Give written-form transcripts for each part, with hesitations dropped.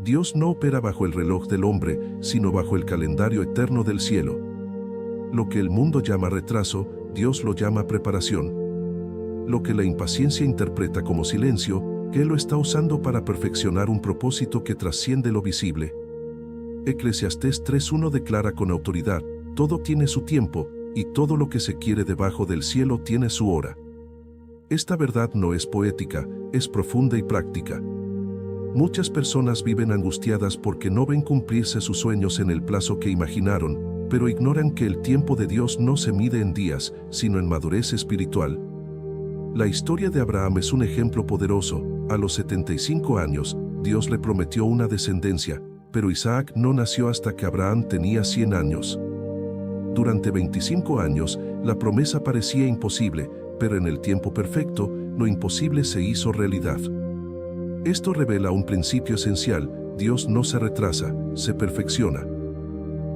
Dios no opera bajo el reloj del hombre, sino bajo el calendario eterno del cielo. Lo que el mundo llama retraso, Dios lo llama preparación. Lo que la impaciencia interpreta como silencio, Él lo está usando para perfeccionar un propósito que trasciende lo visible. Eclesiastés 3:1 declara con autoridad: todo tiene su tiempo, y todo lo que se quiere debajo del cielo tiene su hora. Esta verdad no es poética, es profunda y práctica. Muchas personas viven angustiadas porque no ven cumplirse sus sueños en el plazo que imaginaron, pero ignoran que el tiempo de Dios no se mide en días, sino en madurez espiritual. La historia de Abraham es un ejemplo poderoso. A los 75 años, Dios le prometió una descendencia, pero Isaac no nació hasta que Abraham tenía 100 años. Durante 25 años, la promesa parecía imposible, pero en el tiempo perfecto, lo imposible se hizo realidad. Esto revela un principio esencial: Dios no se retrasa, se perfecciona.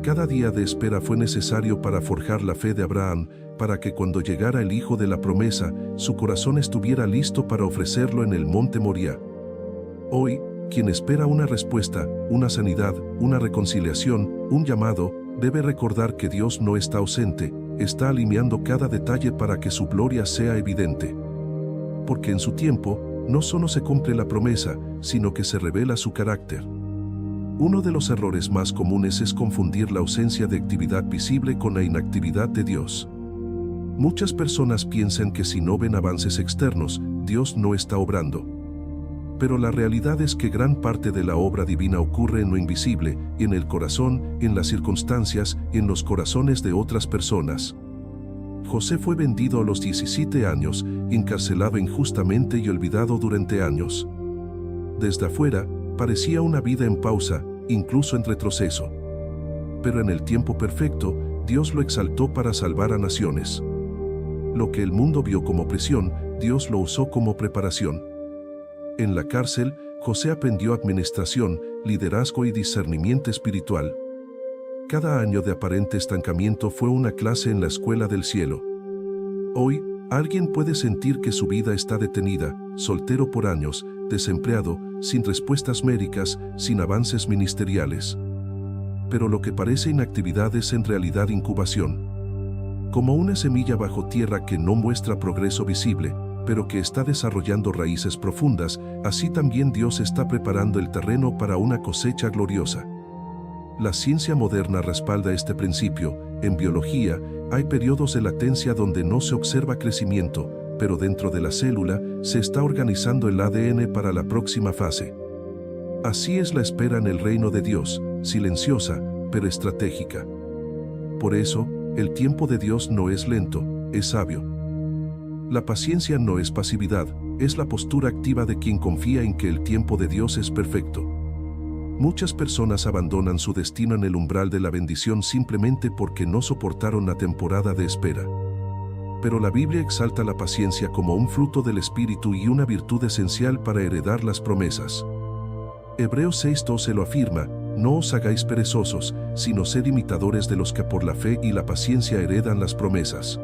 Cada día de espera fue necesario para forjar la fe de Abraham, para que cuando llegara el hijo de la promesa, su corazón estuviera listo para ofrecerlo en el monte Moría. Hoy, quien espera una respuesta, una sanidad, una reconciliación, un llamado, debe recordar que Dios no está ausente, está alineando cada detalle para que su gloria sea evidente. Porque en su tiempo, no solo se cumple la promesa, sino que se revela su carácter. Uno de los errores más comunes es confundir la ausencia de actividad visible con la inactividad de Dios. Muchas personas piensan que si no ven avances externos, Dios no está obrando. Pero la realidad es que gran parte de la obra divina ocurre en lo invisible, en el corazón, en las circunstancias, en los corazones de otras personas. José fue vendido a los 17 años, encarcelado injustamente y olvidado durante años. Desde afuera, parecía una vida en pausa, incluso en retroceso. Pero en el tiempo perfecto, Dios lo exaltó para salvar a naciones. Lo que el mundo vio como prisión, Dios lo usó como preparación. En la cárcel, José aprendió administración, liderazgo y discernimiento espiritual. Cada año de aparente estancamiento fue una clase en la escuela del cielo. Hoy, alguien puede sentir que su vida está detenida, soltero por años, desempleado, sin respuestas médicas, sin avances ministeriales. Pero lo que parece inactividad es en realidad incubación. Como una semilla bajo tierra que no muestra progreso visible, pero que está desarrollando raíces profundas, así también Dios está preparando el terreno para una cosecha gloriosa. La ciencia moderna respalda este principio. En biología, hay periodos de latencia donde no se observa crecimiento, pero dentro de la célula se está organizando el ADN para la próxima fase. Así es la espera en el reino de Dios, silenciosa, pero estratégica. Por eso, el tiempo de Dios no es lento, es sabio. La paciencia no es pasividad, es la postura activa de quien confía en que el tiempo de Dios es perfecto. Muchas personas abandonan su destino en el umbral de la bendición simplemente porque no soportaron la temporada de espera. Pero la Biblia exalta la paciencia como un fruto del Espíritu y una virtud esencial para heredar las promesas. Hebreos 6:12 lo afirma: no os hagáis perezosos, sino sed imitadores de los que por la fe y la paciencia heredan las promesas.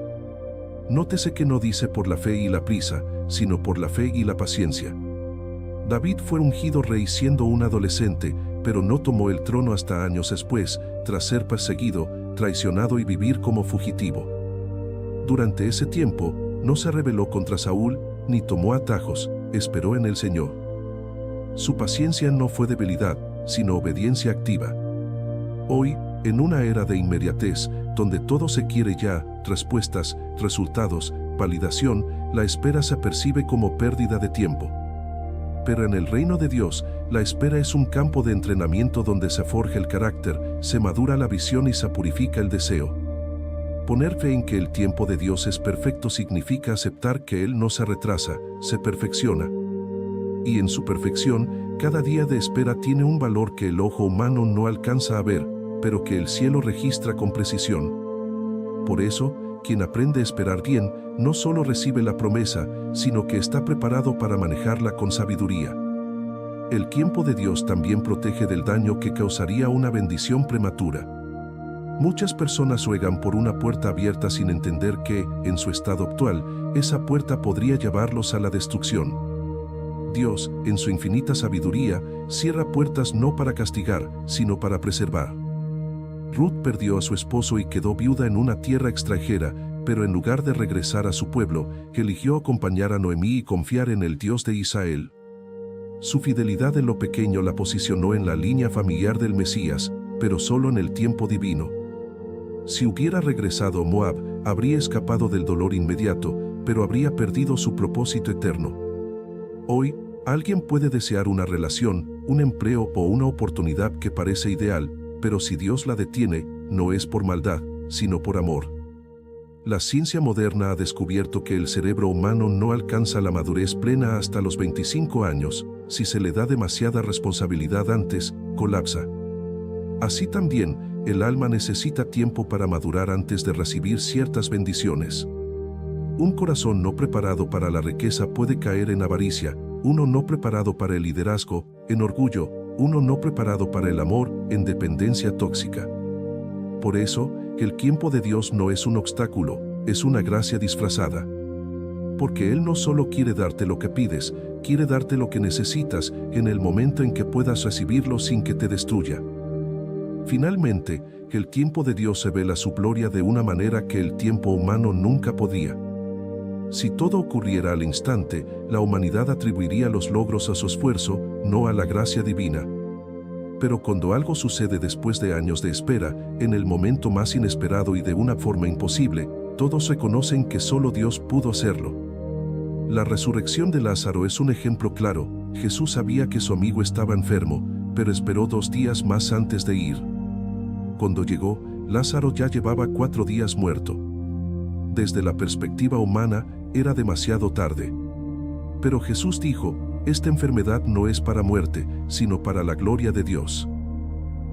Nótese que no dice por la fe y la prisa, sino por la fe y la paciencia. David fue ungido rey siendo un adolescente, pero no tomó el trono hasta años después, tras ser perseguido, traicionado y vivir como fugitivo. Durante ese tiempo, no se rebeló contra Saúl, ni tomó atajos, esperó en el Señor. Su paciencia no fue debilidad, sino obediencia activa. Hoy, en una era de inmediatez, donde todo se quiere ya, respuestas, resultados, validación, la espera se percibe como pérdida de tiempo. Pero en el reino de Dios, la espera es un campo de entrenamiento donde se forja el carácter, se madura la visión y se purifica el deseo. Poner fe en que el tiempo de Dios es perfecto significa aceptar que Él no se retrasa, se perfecciona. Y en su perfección, cada día de espera tiene un valor que el ojo humano no alcanza a ver, pero que el cielo registra con precisión. Por eso, quien aprende a esperar bien, no solo recibe la promesa, sino que está preparado para manejarla con sabiduría. El tiempo de Dios también protege del daño que causaría una bendición prematura. Muchas personas ruegan por una puerta abierta sin entender que, en su estado actual, esa puerta podría llevarlos a la destrucción. Dios, en su infinita sabiduría, cierra puertas no para castigar, sino para preservar. Ruth perdió a su esposo y quedó viuda en una tierra extranjera, pero en lugar de regresar a su pueblo, eligió acompañar a Noemí y confiar en el Dios de Israel. Su fidelidad en lo pequeño la posicionó en la línea familiar del Mesías, pero solo en el tiempo divino. Si hubiera regresado a Moab, habría escapado del dolor inmediato, pero habría perdido su propósito eterno. Hoy, alguien puede desear una relación, un empleo o una oportunidad que parece ideal, pero si Dios la detiene, no es por maldad, sino por amor. La ciencia moderna ha descubierto que el cerebro humano no alcanza la madurez plena hasta los 25 años. Si se le da demasiada responsabilidad antes, colapsa. Así también, el alma necesita tiempo para madurar antes de recibir ciertas bendiciones. Un corazón no preparado para la riqueza puede caer en avaricia, uno no preparado para el liderazgo, en orgullo, uno no preparado para el amor, en dependencia tóxica. Por eso, el tiempo de Dios no es un obstáculo, es una gracia disfrazada. Porque Él no solo quiere darte lo que pides, quiere darte lo que necesitas en el momento en que puedas recibirlo sin que te destruya. Finalmente, el tiempo de Dios revela su gloria de una manera que el tiempo humano nunca podía. Si todo ocurriera al instante, la humanidad atribuiría los logros a su esfuerzo, no a la gracia divina. Pero cuando algo sucede después de años de espera, en el momento más inesperado y de una forma imposible, todos reconocen que solo Dios pudo hacerlo. La resurrección de Lázaro es un ejemplo claro. Jesús sabía que su amigo estaba enfermo, pero esperó 2 días más antes de ir. Cuando llegó, Lázaro ya llevaba 4 días muerto. Desde la perspectiva humana, era demasiado tarde. Pero Jesús dijo, esta enfermedad no es para muerte, sino para la gloria de Dios.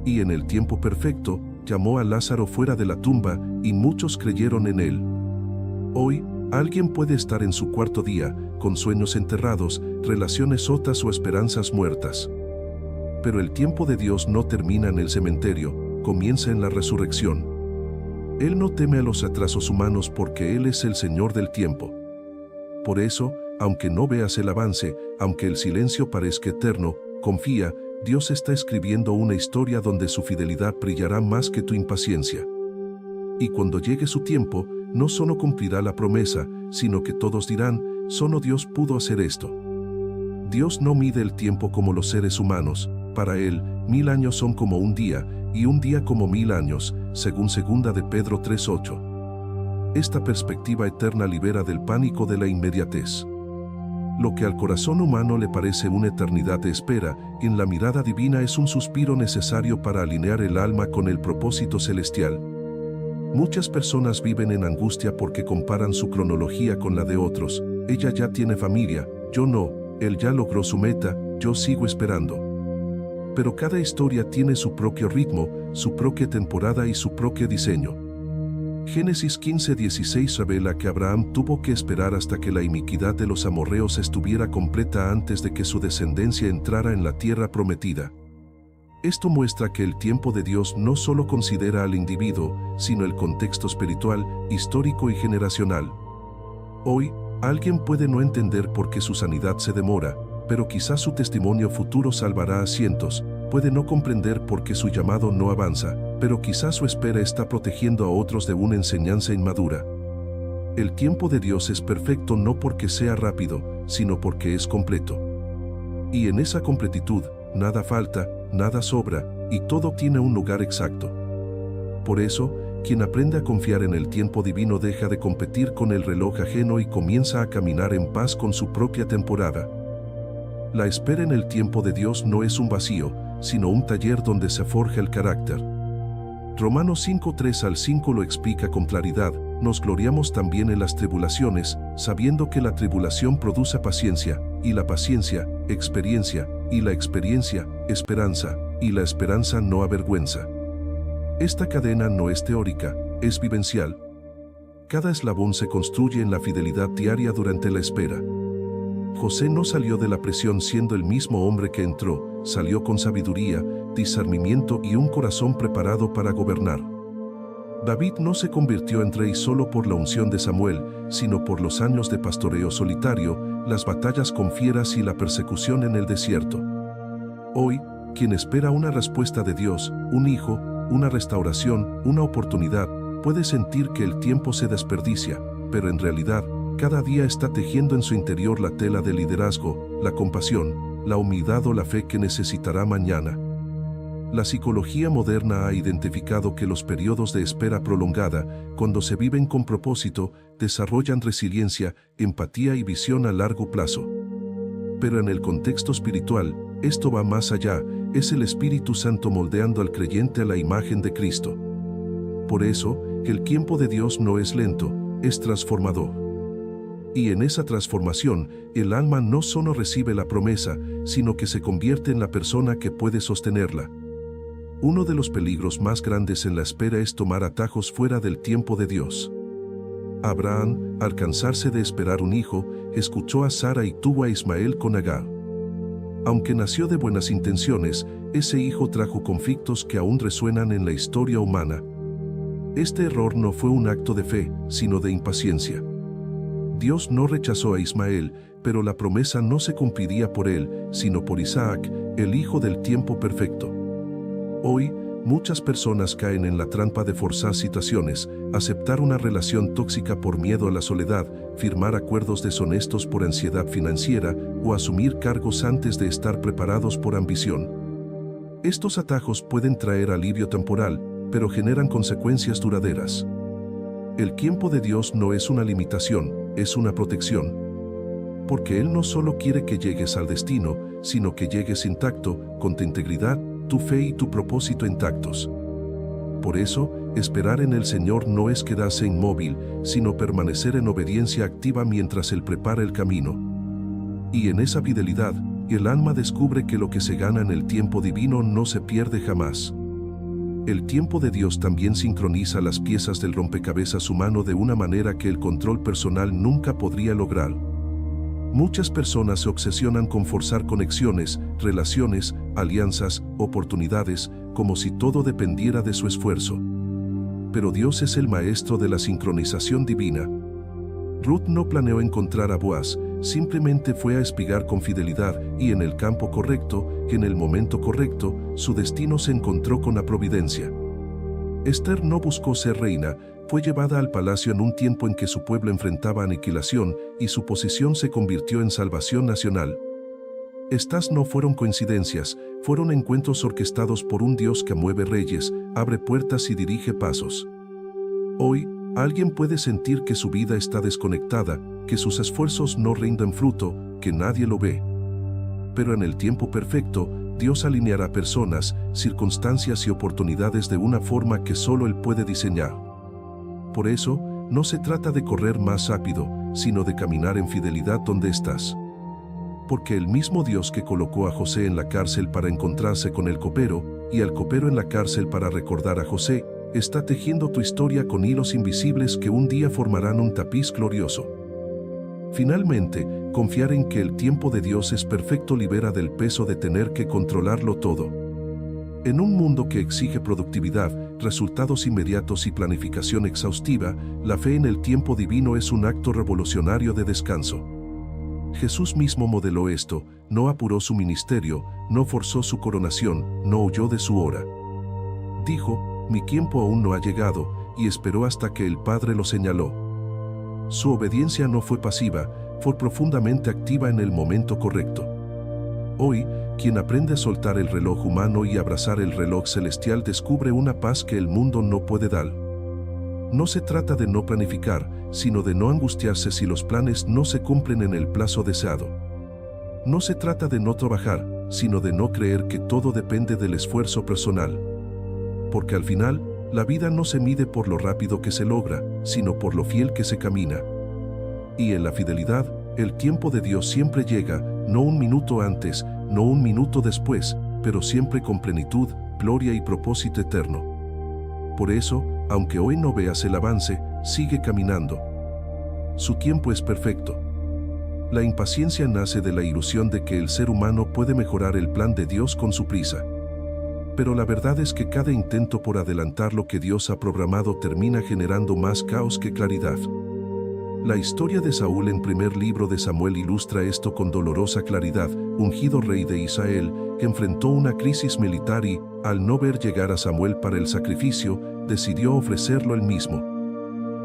Y en el tiempo perfecto, llamó a Lázaro fuera de la tumba, y muchos creyeron en él. Hoy, alguien puede estar en su 4.º día, con sueños enterrados, relaciones rotas o esperanzas muertas. Pero el tiempo de Dios no termina en el cementerio, comienza en la resurrección. Él no teme a los atrasos humanos porque Él es el Señor del tiempo. Por eso, aunque no veas el avance, aunque el silencio parezca eterno, confía, Dios está escribiendo una historia donde su fidelidad brillará más que tu impaciencia. Y cuando llegue su tiempo, no solo cumplirá la promesa, sino que todos dirán, solo Dios pudo hacer esto. Dios no mide el tiempo como los seres humanos, para Él, 1000 años son como un día, y un día como 1000 años, según 2 de Pedro 3:8. Esta perspectiva eterna libera del pánico de la inmediatez. Lo que al corazón humano le parece una eternidad de espera, en la mirada divina es un suspiro necesario para alinear el alma con el propósito celestial. Muchas personas viven en angustia porque comparan su cronología con la de otros. Ella ya tiene familia, yo no, él ya logró su meta, yo sigo esperando. Pero cada historia tiene su propio ritmo, su propia temporada y su propio diseño. Génesis 15:16 revela que Abraham tuvo que esperar hasta que la iniquidad de los amorreos estuviera completa antes de que su descendencia entrara en la tierra prometida. Esto muestra que el tiempo de Dios no solo considera al individuo, sino el contexto espiritual, histórico y generacional. Hoy, alguien puede no entender por qué su sanidad se demora, pero quizás su testimonio futuro salvará a cientos. Puede no comprender por qué su llamado no avanza, pero quizás su espera está protegiendo a otros de una enseñanza inmadura. El tiempo de Dios es perfecto no porque sea rápido, sino porque es completo. Y en esa completitud, nada falta, nada sobra, y todo tiene un lugar exacto. Por eso, quien aprende a confiar en el tiempo divino deja de competir con el reloj ajeno y comienza a caminar en paz con su propia temporada. La espera en el tiempo de Dios no es un vacío, sino un taller donde se forja el carácter. Romanos 5:3-5 lo explica con claridad. Nos gloriamos también en las tribulaciones, sabiendo que la tribulación produce paciencia, y la paciencia, experiencia, y la experiencia, esperanza, y la esperanza no avergüenza. Esta cadena no es teórica, es vivencial. Cada eslabón se construye en la fidelidad diaria durante la espera. José no salió de la prisión siendo el mismo hombre que entró, salió con sabiduría, discernimiento y un corazón preparado para gobernar. David no se convirtió en rey solo por la unción de Samuel, sino por los años de pastoreo solitario, las batallas con fieras y la persecución en el desierto. Hoy, quien espera una respuesta de Dios, un hijo, una restauración, una oportunidad, puede sentir que el tiempo se desperdicia, pero en realidad, cada día está tejiendo en su interior la tela del liderazgo, la compasión, la humildad o la fe que necesitará mañana. La psicología moderna ha identificado que los periodos de espera prolongada, cuando se viven con propósito, desarrollan resiliencia, empatía y visión a largo plazo. Pero en el contexto espiritual, esto va más allá, es el Espíritu Santo moldeando al creyente a la imagen de Cristo. Por eso, el tiempo de Dios no es lento, es transformador. Y en esa transformación, el alma no solo recibe la promesa, sino que se convierte en la persona que puede sostenerla. Uno de los peligros más grandes en la espera es tomar atajos fuera del tiempo de Dios. Abraham, al cansarse de esperar un hijo, escuchó a Sara y tuvo a Ismael con Agar. Aunque nació de buenas intenciones, ese hijo trajo conflictos que aún resuenan en la historia humana. Este error no fue un acto de fe, sino de impaciencia. Dios no rechazó a Ismael, pero la promesa no se cumpliría por él, sino por Isaac, el hijo del tiempo perfecto. Hoy, muchas personas caen en la trampa de forzar situaciones, aceptar una relación tóxica por miedo a la soledad, firmar acuerdos deshonestos por ansiedad financiera o asumir cargos antes de estar preparados por ambición. Estos atajos pueden traer alivio temporal, pero generan consecuencias duraderas. El tiempo de Dios no es una limitación, es una protección. Porque Él no solo quiere que llegues al destino, sino que llegues intacto, con tu integridad, tu fe y tu propósito intactos. Por eso, esperar en el Señor no es quedarse inmóvil, sino permanecer en obediencia activa mientras Él prepara el camino. Y en esa fidelidad, el alma descubre que lo que se gana en el tiempo divino no se pierde jamás. El tiempo de Dios también sincroniza las piezas del rompecabezas humano de una manera que el control personal nunca podría lograr. Muchas personas se obsesionan con forzar conexiones, relaciones, alianzas, oportunidades, como si todo dependiera de su esfuerzo. Pero Dios es el maestro de la sincronización divina. Ruth no planeó encontrar a Boaz, simplemente fue a espigar con fidelidad y en el campo correcto, en el momento correcto, su destino se encontró con la providencia. Esther no buscó ser reina, fue llevada al palacio en un tiempo en que su pueblo enfrentaba aniquilación y su posición se convirtió en salvación nacional. Estas no fueron coincidencias, fueron encuentros orquestados por un Dios que mueve reyes, abre puertas y dirige pasos. Hoy, alguien puede sentir que su vida está desconectada, que sus esfuerzos no rinden fruto, que nadie lo ve. Pero en el tiempo perfecto, Dios alineará personas, circunstancias y oportunidades de una forma que solo Él puede diseñar. Por eso, no se trata de correr más rápido, sino de caminar en fidelidad donde estás. Porque el mismo Dios que colocó a José en la cárcel para encontrarse con el copero, y al copero en la cárcel para recordar a José, está tejiendo tu historia con hilos invisibles que un día formarán un tapiz glorioso. Finalmente, confiar en que el tiempo de Dios es perfecto libera del peso de tener que controlarlo todo. En un mundo que exige productividad, resultados inmediatos y planificación exhaustiva, la fe en el tiempo divino es un acto revolucionario de descanso. Jesús mismo modeló esto, no apuró su ministerio, no forzó su coronación, no huyó de su hora. Dijo, mi tiempo aún no ha llegado, y esperó hasta que el Padre lo señaló. Su obediencia no fue pasiva, fue profundamente activa en el momento correcto. Hoy, quien aprende a soltar el reloj humano y abrazar el reloj celestial descubre una paz que el mundo no puede dar. No se trata de no planificar, sino de no angustiarse si los planes no se cumplen en el plazo deseado. No se trata de no trabajar, sino de no creer que todo depende del esfuerzo personal. Porque al final, la vida no se mide por lo rápido que se logra, sino por lo fiel que se camina. Y en la fidelidad, el tiempo de Dios siempre llega, no un minuto antes, no un minuto después, pero siempre con plenitud, gloria y propósito eterno. Por eso, aunque hoy no veas el avance, sigue caminando. Su tiempo es perfecto. La impaciencia nace de la ilusión de que el ser humano puede mejorar el plan de Dios con su prisa. Pero la verdad es que cada intento por adelantar lo que Dios ha programado termina generando más caos que claridad. La historia de Saúl en primer libro de Samuel ilustra esto con dolorosa claridad. Ungido rey de Israel, que enfrentó una crisis militar y, al no ver llegar a Samuel para el sacrificio, decidió ofrecerlo él mismo.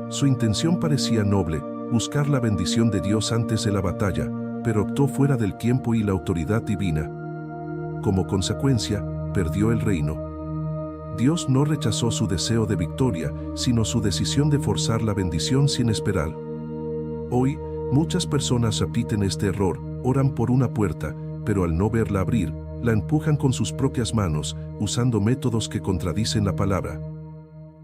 Su intención parecía noble, buscar la bendición de Dios antes de la batalla, pero optó fuera del tiempo y la autoridad divina. Como consecuencia, perdió el reino. Dios no rechazó su deseo de victoria, sino su decisión de forzar la bendición sin esperar. Hoy, muchas personas repiten este error, oran por una puerta, pero al no verla abrir, la empujan con sus propias manos, usando métodos que contradicen la palabra.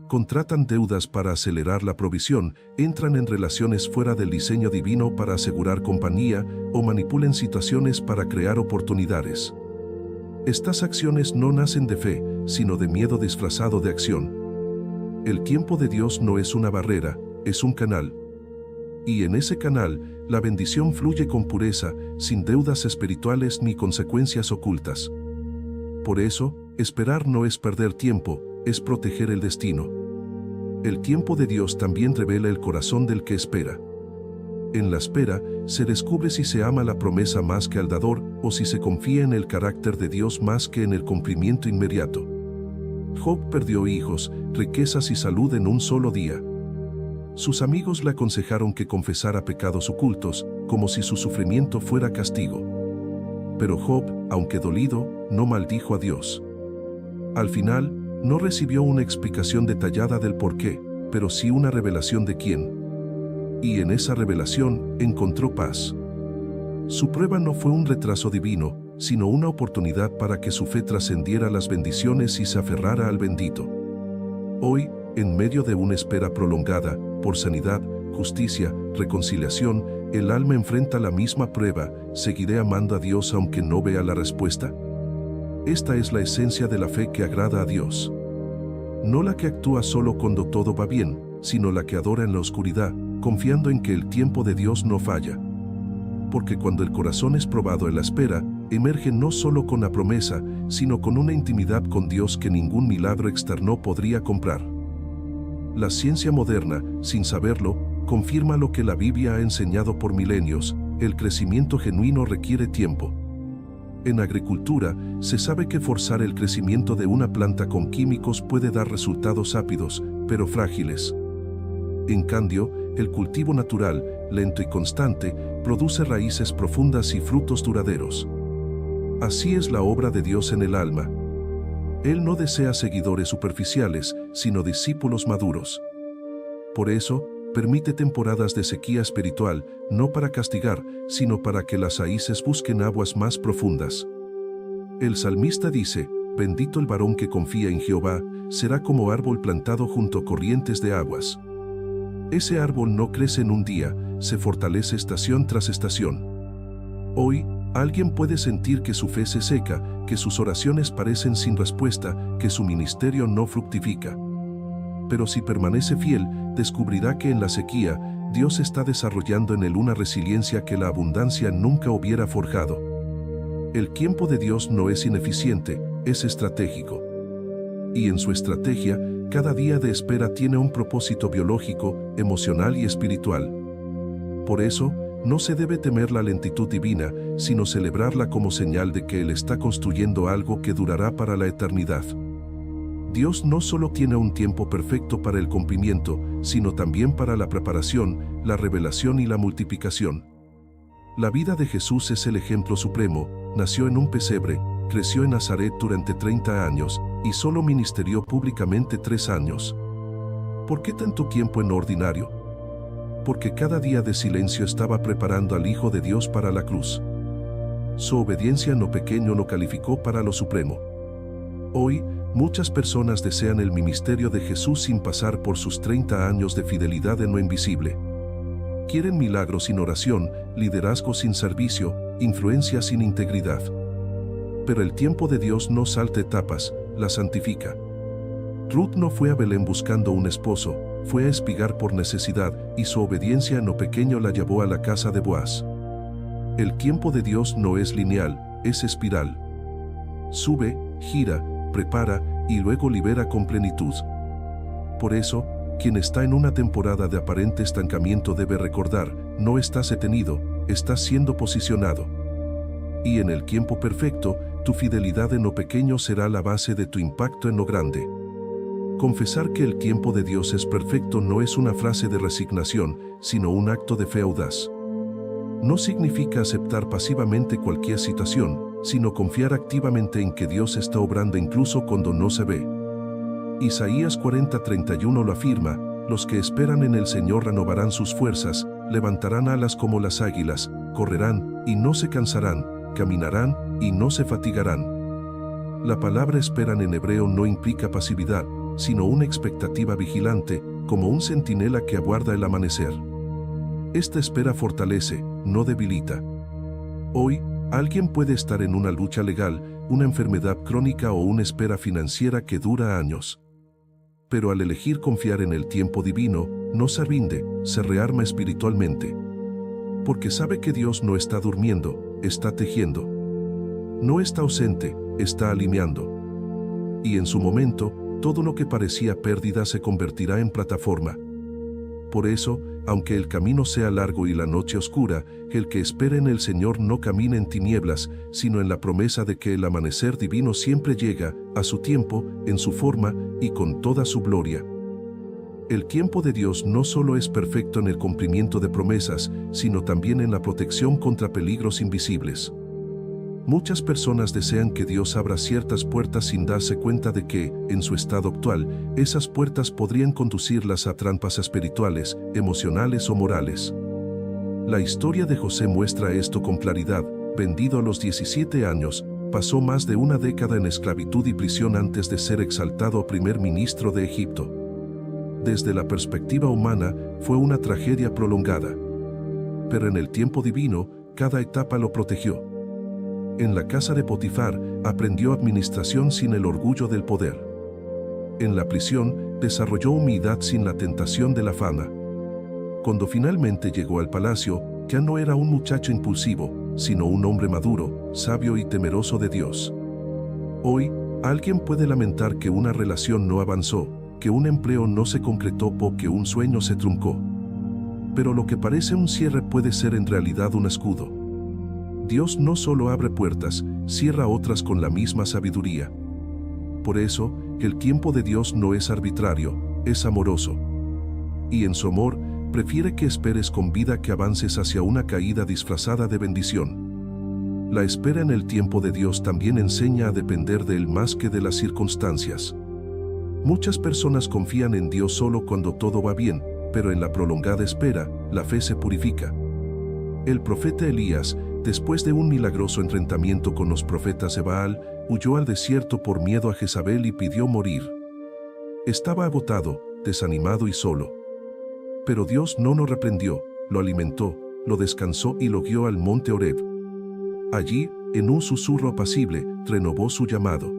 Contratan deudas para acelerar la provisión, entran en relaciones fuera del diseño divino para asegurar compañía, o manipulan situaciones para crear oportunidades. Estas acciones no nacen de fe, sino de miedo disfrazado de acción. El tiempo de Dios no es una barrera, es un canal. Y en ese canal, la bendición fluye con pureza, sin deudas espirituales ni consecuencias ocultas. Por eso, esperar no es perder tiempo, es proteger el destino. El tiempo de Dios también revela el corazón del que espera. En la espera, se descubre si se ama la promesa más que al dador, o si se confía en el carácter de Dios más que en el cumplimiento inmediato. Job perdió hijos, riquezas y salud en un solo día. Sus amigos le aconsejaron que confesara pecados ocultos, como si su sufrimiento fuera castigo. Pero Job, aunque dolido, no maldijo a Dios. Al final, no recibió una explicación detallada del porqué, pero sí una revelación de quién. Y en esa revelación, encontró paz. Su prueba no fue un retraso divino, sino una oportunidad para que su fe trascendiera las bendiciones y se aferrara al bendito. Hoy, en medio de una espera prolongada, por sanidad, justicia, reconciliación, el alma enfrenta la misma prueba. ¿Seguiré amando a Dios aunque no vea la respuesta? Esta es la esencia de la fe que agrada a Dios. No la que actúa solo cuando todo va bien, sino la que adora en la oscuridad, confiando en que el tiempo de Dios no falla. Porque cuando el corazón es probado en la espera, emerge no solo con la promesa, sino con una intimidad con Dios que ningún milagro externo podría comprar. La ciencia moderna, sin saberlo, confirma lo que la Biblia ha enseñado por milenios: el crecimiento genuino requiere tiempo. En agricultura, se sabe que forzar el crecimiento de una planta con químicos puede dar resultados rápidos, pero frágiles. En cambio, el cultivo natural, lento y constante, produce raíces profundas y frutos duraderos. Así es la obra de Dios en el alma. Él no desea seguidores superficiales, sino discípulos maduros. Por eso, permite temporadas de sequía espiritual, no para castigar, sino para que las raíces busquen aguas más profundas. El salmista dice: bendito el varón que confía en Jehová, será como árbol plantado junto a corrientes de aguas. Ese árbol no crece en un día, se fortalece estación tras estación. Hoy, alguien puede sentir que su fe se seca, que sus oraciones parecen sin respuesta, que su ministerio no fructifica. Pero si permanece fiel, descubrirá que en la sequía, Dios está desarrollando en él una resiliencia que la abundancia nunca hubiera forjado. El tiempo de Dios no es ineficiente, es estratégico. Y en su estrategia, cada día de espera tiene un propósito biológico, emocional y espiritual. Por eso, no se debe temer la lentitud divina, sino celebrarla como señal de que Él está construyendo algo que durará para la eternidad. Dios no solo tiene un tiempo perfecto para el cumplimiento, sino también para la preparación, la revelación y la multiplicación. La vida de Jesús es el ejemplo supremo. Nació en un pesebre, creció en Nazaret durante 30 años, y solo ministerió públicamente 3 años. ¿Por qué tanto tiempo en lo ordinario? Porque cada día de silencio estaba preparando al Hijo de Dios para la cruz. Su obediencia en lo pequeño lo calificó para lo supremo. Hoy, muchas personas desean el ministerio de Jesús sin pasar por sus 30 años de fidelidad en lo invisible. Quieren milagros sin oración, liderazgo sin servicio, influencia sin integridad. Pero el tiempo de Dios no salta etapas, la santifica. Ruth no fue a Belén buscando un esposo, fue a espigar por necesidad, y su obediencia en lo pequeño la llevó a la casa de Boaz. El tiempo de Dios no es lineal, es espiral. Sube, gira, prepara y luego libera con plenitud. Por eso, Quien está en una temporada de aparente estancamiento debe recordar, no estás detenido, estás siendo posicionado. Y en el tiempo perfecto, tu fidelidad en lo pequeño será la base de tu impacto en lo grande. Confesar que el tiempo de Dios es perfecto no es una frase de resignación, sino un acto de fe audaz. No significa aceptar pasivamente cualquier situación, sino confiar activamente en que Dios está obrando incluso cuando no se ve. Isaías 40:31 lo afirma: los que esperan en el Señor renovarán sus fuerzas, levantarán alas como las águilas, correrán y no se cansarán, caminarán y no se fatigarán. La palabra esperan en hebreo no implica pasividad, sino una expectativa vigilante, como un centinela que aguarda el amanecer. Esta espera fortalece, no debilita. Hoy, alguien puede estar en una lucha legal, una enfermedad crónica o una espera financiera que dura años. Pero al elegir confiar en el tiempo divino, no se rinde, se rearma espiritualmente. Porque sabe que Dios no está durmiendo, está tejiendo. No está ausente, está alineando. Y en su momento, todo lo que parecía pérdida se convertirá en plataforma. Por eso, aunque el camino sea largo y la noche oscura, el que espera en el Señor no camina en tinieblas, sino en la promesa de que el amanecer divino siempre llega, a su tiempo, en su forma y con toda su gloria. El tiempo de Dios no solo es perfecto en el cumplimiento de promesas, sino también en la protección contra peligros invisibles. Muchas personas desean que Dios abra ciertas puertas sin darse cuenta de que, en su estado actual, esas puertas podrían conducirlas a trampas espirituales, emocionales o morales. La historia de José muestra esto con claridad. Vendido a los 17 años, pasó más de una década en esclavitud y prisión antes de ser exaltado primer ministro de Egipto. Desde la perspectiva humana, fue una tragedia prolongada. Pero en el tiempo divino, cada etapa lo protegió. En la casa de Potifar, aprendió administración sin el orgullo del poder. En la prisión, desarrolló humildad sin la tentación de la fama. Cuando finalmente llegó al palacio, ya no era un muchacho impulsivo, sino un hombre maduro, sabio y temeroso de Dios. Hoy, alguien puede lamentar que una relación no avanzó, que un empleo no se concretó o que un sueño se truncó. Pero lo que parece un cierre puede ser en realidad un escudo. Dios no solo abre puertas, cierra otras con la misma sabiduría. Por eso, el tiempo de Dios no es arbitrario, es amoroso. Y en su amor, prefiere que esperes con vida que avances hacia una caída disfrazada de bendición. La espera en el tiempo de Dios también enseña a depender de Él más que de las circunstancias. Muchas personas confían en Dios solo cuando todo va bien, pero en la prolongada espera, la fe se purifica. El profeta Elías, después de un milagroso enfrentamiento con los profetas de Baal, huyó al desierto por miedo a Jezabel y pidió morir. Estaba agotado, desanimado y solo. Pero Dios no lo reprendió, lo alimentó, lo descansó y lo guió al monte Horeb. Allí, en un susurro apacible, renovó su llamado.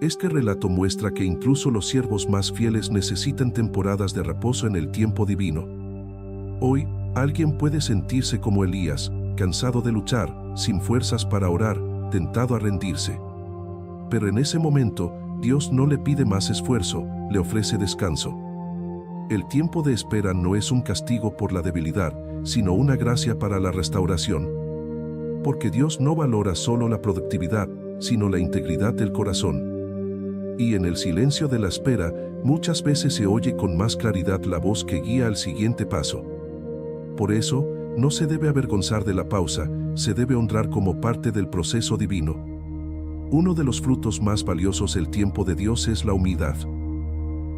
Este relato muestra que incluso los siervos más fieles necesitan temporadas de reposo en el tiempo divino. Hoy, alguien puede sentirse como Elías, cansado de luchar, sin fuerzas para orar, tentado a rendirse. Pero en ese momento, Dios no le pide más esfuerzo, le ofrece descanso. El tiempo de espera no es un castigo por la debilidad, sino una gracia para la restauración. Porque Dios no valora solo la productividad, sino la integridad del corazón. Y en el silencio de la espera, muchas veces se oye con más claridad la voz que guía al siguiente paso. Por eso, no se debe avergonzar de la pausa, se debe honrar como parte del proceso divino. Uno de los frutos más valiosos del tiempo de Dios es la humildad.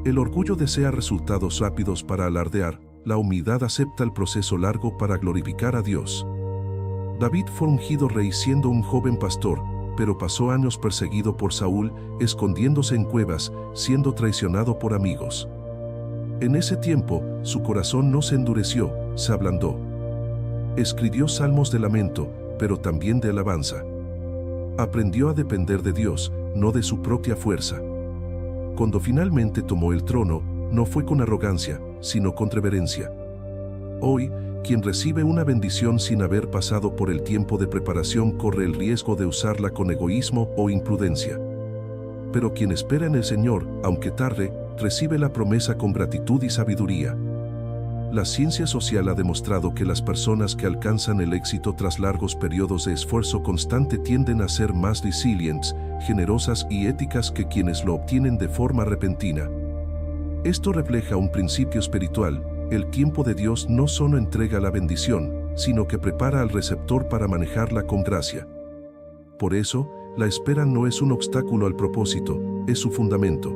El orgullo desea resultados rápidos para alardear, la humildad acepta el proceso largo para glorificar a Dios. David fue ungido rey siendo un joven pastor, pero pasó años perseguido por Saúl, escondiéndose en cuevas, siendo traicionado por amigos. En ese tiempo, su corazón no se endureció, se ablandó. Escribió salmos de lamento, pero también de alabanza. Aprendió a depender de Dios, no de su propia fuerza. Cuando finalmente tomó el trono, no fue con arrogancia, sino con reverencia. Hoy, quien recibe una bendición sin haber pasado por el tiempo de preparación corre el riesgo de usarla con egoísmo o imprudencia. Pero quien espera en el Señor, aunque tarde, recibe la promesa con gratitud y sabiduría. La ciencia social ha demostrado que las personas que alcanzan el éxito tras largos periodos de esfuerzo constante tienden a ser más resilientes, generosas y éticas que quienes lo obtienen de forma repentina. Esto refleja un principio espiritual: el tiempo de Dios no solo entrega la bendición, sino que prepara al receptor para manejarla con gracia. Por eso, la espera no es un obstáculo al propósito, es su fundamento.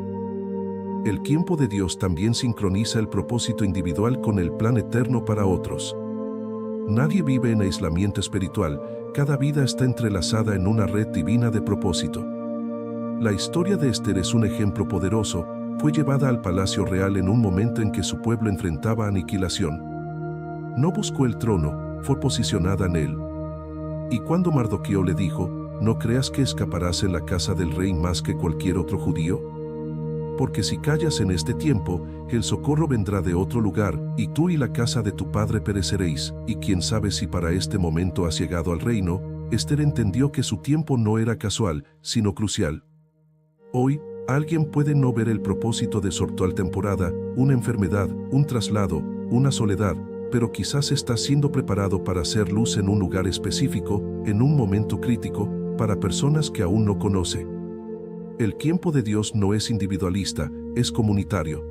El tiempo de Dios también sincroniza el propósito individual con el plan eterno para otros. Nadie vive en aislamiento espiritual, cada vida está entrelazada en una red divina de propósito. La historia de Esther es un ejemplo poderoso. Fue llevada al palacio real en un momento en que su pueblo enfrentaba aniquilación. No buscó el trono, fue posicionada en él. Y cuando Mardoqueo le dijo: «No creas que escaparás en la casa del rey más que cualquier otro judío, porque si callas en este tiempo, el socorro vendrá de otro lugar, y tú y la casa de tu padre pereceréis, y quién sabe si para este momento has llegado al reino». Esther entendió que su tiempo no era casual, sino crucial. Hoy, alguien puede no ver el propósito de su actual temporada, una enfermedad, un traslado, una soledad, pero quizás está siendo preparado para hacer luz en un lugar específico, en un momento crítico, para personas que aún no conoce. El tiempo de Dios no es individualista, es comunitario.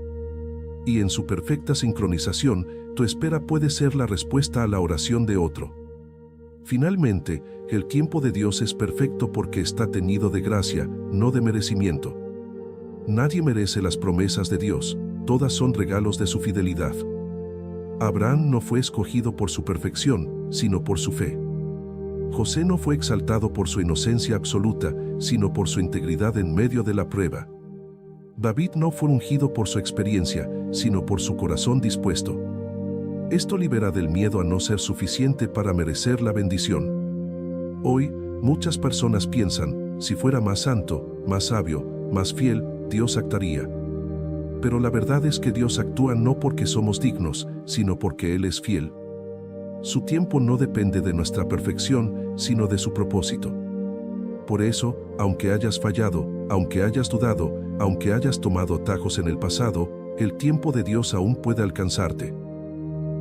Y en su perfecta sincronización, tu espera puede ser la respuesta a la oración de otro. Finalmente, el tiempo de Dios es perfecto porque está teñido de gracia, no de merecimiento. Nadie merece las promesas de Dios, todas son regalos de su fidelidad. Abraham no fue escogido por su perfección, sino por su fe. José no fue exaltado por su inocencia absoluta, sino por su integridad en medio de la prueba. David no fue ungido por su experiencia, sino por su corazón dispuesto. Esto libera del miedo a no ser suficiente para merecer la bendición. Hoy, muchas personas piensan: si fuera más santo, más sabio, más fiel, Dios actuaría. Pero la verdad es que Dios actúa no porque somos dignos, sino porque Él es fiel. Su tiempo no depende de nuestra perfección, sino de su propósito. Por eso, aunque hayas fallado, aunque hayas dudado, aunque hayas tomado atajos en el pasado, el tiempo de Dios aún puede alcanzarte.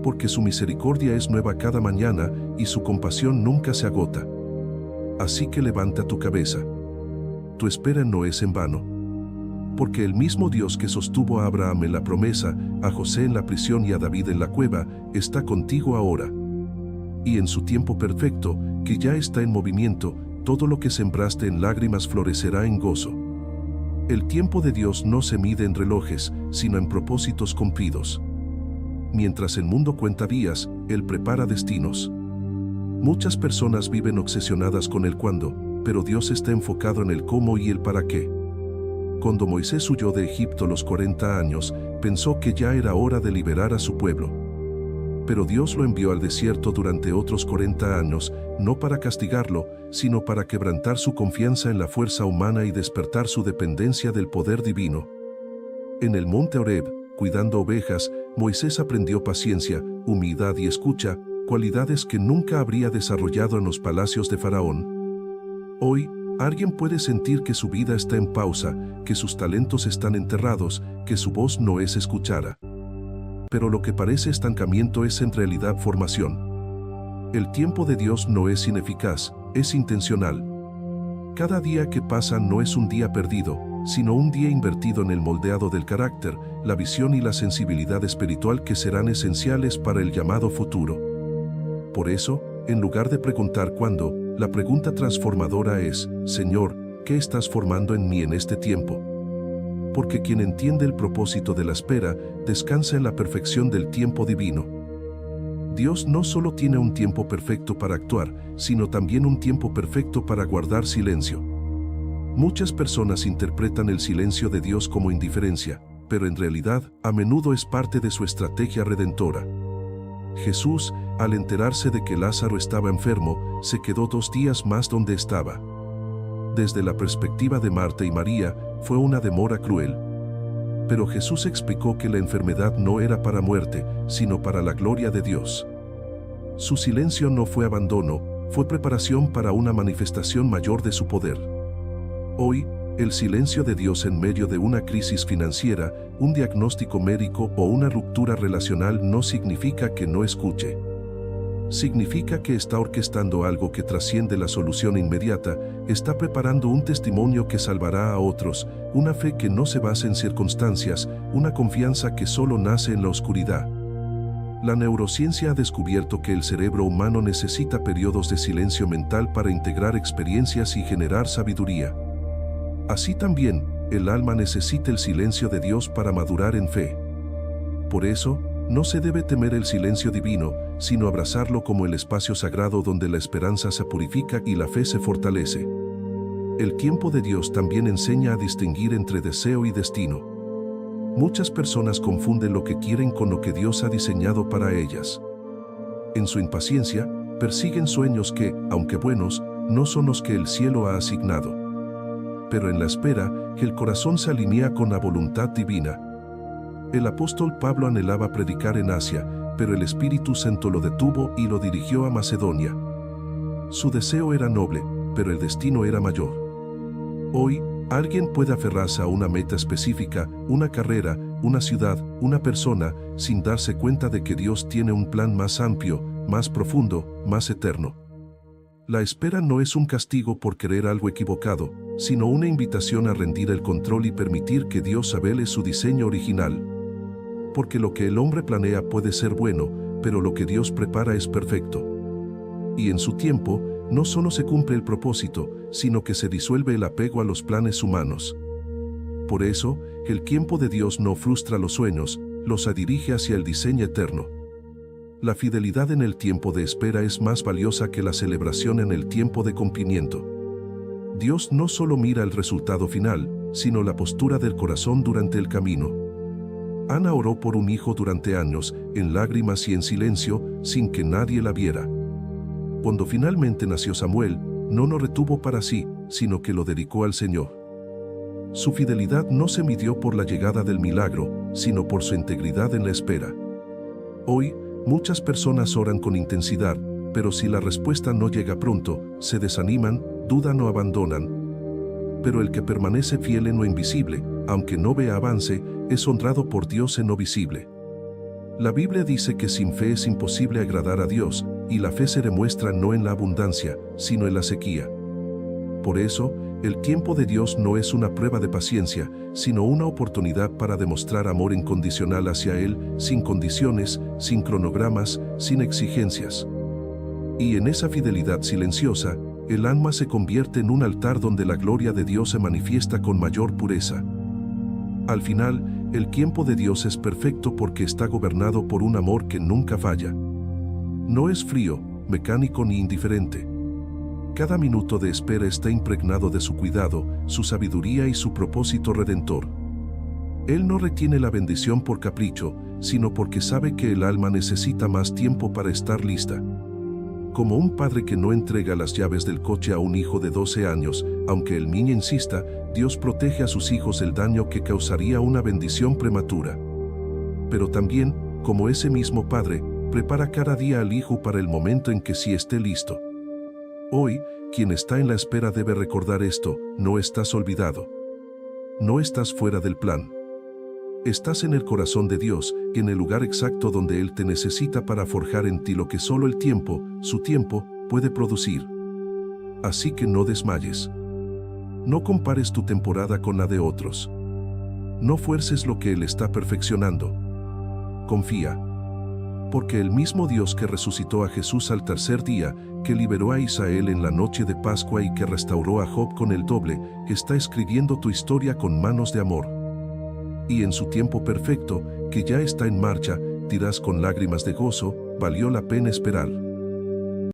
Porque su misericordia es nueva cada mañana y su compasión nunca se agota. Así que levanta tu cabeza. Tu espera no es en vano. Porque el mismo Dios que sostuvo a Abraham en la promesa, a José en la prisión y a David en la cueva, está contigo ahora. Y en su tiempo perfecto, que ya está en movimiento, todo lo que sembraste en lágrimas florecerá en gozo. El tiempo de Dios no se mide en relojes, sino en propósitos cumplidos. Mientras el mundo cuenta días, Él prepara destinos. Muchas personas viven obsesionadas con el cuándo, pero Dios está enfocado en el cómo y el para qué. Cuando Moisés huyó de Egipto a los 40 años, pensó que ya era hora de liberar a su pueblo. Pero Dios lo envió al desierto durante otros 40 años, no para castigarlo, sino para quebrantar su confianza en la fuerza humana y despertar su dependencia del poder divino. En el monte Horeb, cuidando ovejas, Moisés aprendió paciencia, humildad y escucha, cualidades que nunca habría desarrollado en los palacios de Faraón. Hoy, alguien puede sentir que su vida está en pausa, que sus talentos están enterrados, que su voz no es escuchada. Pero lo que parece estancamiento es en realidad formación. El tiempo de Dios no es ineficaz, es intencional. Cada día que pasa no es un día perdido, sino un día invertido en el moldeado del carácter, la visión y la sensibilidad espiritual que serán esenciales para el llamado futuro. Por eso, en lugar de preguntar cuándo, la pregunta transformadora es: Señor, ¿qué estás formando en mí en este tiempo? Porque quien entiende el propósito de la espera, descansa en la perfección del tiempo divino. Dios no solo tiene un tiempo perfecto para actuar, sino también un tiempo perfecto para guardar silencio. Muchas personas interpretan el silencio de Dios como indiferencia, pero en realidad, a menudo es parte de su estrategia redentora. Jesús, al enterarse de que Lázaro estaba enfermo, se quedó 2 días más donde estaba. Desde la perspectiva de Marta y María, fue una demora cruel. Pero Jesús explicó que la enfermedad no era para muerte, sino para la gloria de Dios. Su silencio no fue abandono, fue preparación para una manifestación mayor de su poder. Hoy, El silencio de Dios en medio de una crisis financiera, un diagnóstico médico o una ruptura relacional no significa que no escuche. Significa que está orquestando algo que trasciende la solución inmediata, está preparando un testimonio que salvará a otros, una fe que no se basa en circunstancias, una confianza que solo nace en la oscuridad. La neurociencia ha descubierto que el cerebro humano necesita periodos de silencio mental para integrar experiencias y generar sabiduría. Así también, el alma necesita el silencio de Dios para madurar en fe. Por eso, no se debe temer el silencio divino, sino abrazarlo como el espacio sagrado donde la esperanza se purifica y la fe se fortalece. El tiempo de Dios también enseña a distinguir entre deseo y destino. Muchas personas confunden lo que quieren con lo que Dios ha diseñado para ellas. En su impaciencia, persiguen sueños que, aunque buenos, no son los que el cielo ha asignado. Pero en la espera, el corazón se alinea con la voluntad divina. El apóstol Pablo anhelaba predicar en Asia, pero el Espíritu Santo lo detuvo y lo dirigió a Macedonia. Su deseo era noble, pero el destino era mayor. Hoy, alguien puede aferrarse a una meta específica, una carrera, una ciudad, una persona, sin darse cuenta de que Dios tiene un plan más amplio, más profundo, más eterno. La espera no es un castigo por querer algo equivocado, sino una invitación a rendir el control y permitir que Dios revele su diseño original. Porque lo que el hombre planea puede ser bueno, pero lo que Dios prepara es perfecto. Y en su tiempo, no solo se cumple el propósito, sino que se disuelve el apego a los planes humanos. Por eso, el tiempo de Dios no frustra los sueños, los dirige hacia el diseño eterno. La fidelidad en el tiempo de espera es más valiosa que la celebración en el tiempo de cumplimiento. Dios no solo mira el resultado final, sino la postura del corazón durante el camino. Ana oró por un hijo durante años, en lágrimas y en silencio, sin que nadie la viera. Cuando finalmente nació Samuel, no lo retuvo para sí, sino que lo dedicó al Señor. Su fidelidad no se midió por la llegada del milagro, sino por su integridad en la espera. Hoy, muchas personas oran con intensidad, pero si la respuesta no llega pronto, se desaniman, dudan o abandonan. Pero el que permanece fiel en lo invisible, aunque no vea avance, es honrado por Dios en lo visible. La Biblia dice que sin fe es imposible agradar a Dios, y la fe se demuestra no en la abundancia, sino en la sequía. Por eso, el tiempo de Dios no es una prueba de paciencia, sino una oportunidad para demostrar amor incondicional hacia Él, sin condiciones, sin cronogramas, sin exigencias. Y en esa fidelidad silenciosa, el alma se convierte en un altar donde la gloria de Dios se manifiesta con mayor pureza. Al final, el tiempo de Dios es perfecto porque está gobernado por un amor que nunca falla. No es frío, mecánico ni indiferente. Cada minuto de espera está impregnado de su cuidado, su sabiduría y su propósito redentor. Él no retiene la bendición por capricho, sino porque sabe que el alma necesita más tiempo para estar lista. Como un padre que no entrega las llaves del coche a un hijo de 12 años, aunque el niño insista, Dios protege a sus hijos del daño que causaría una bendición prematura. Pero también, como ese mismo padre, prepara cada día al hijo para el momento en que sí esté listo. Hoy, quien está en la espera debe recordar esto: no estás olvidado. No estás fuera del plan. Estás en el corazón de Dios, en el lugar exacto donde Él te necesita para forjar en ti lo que solo el tiempo, su tiempo, puede producir. Así que no desmayes. No compares tu temporada con la de otros. No fuerces lo que Él está perfeccionando. Confía. Porque el mismo Dios que resucitó a Jesús al tercer día, que liberó a Israel en la noche de Pascua y que restauró a Job con el doble, está escribiendo tu historia con manos de amor. Y en su tiempo perfecto, que ya está en marcha, dirás con lágrimas de gozo: valió la pena esperar.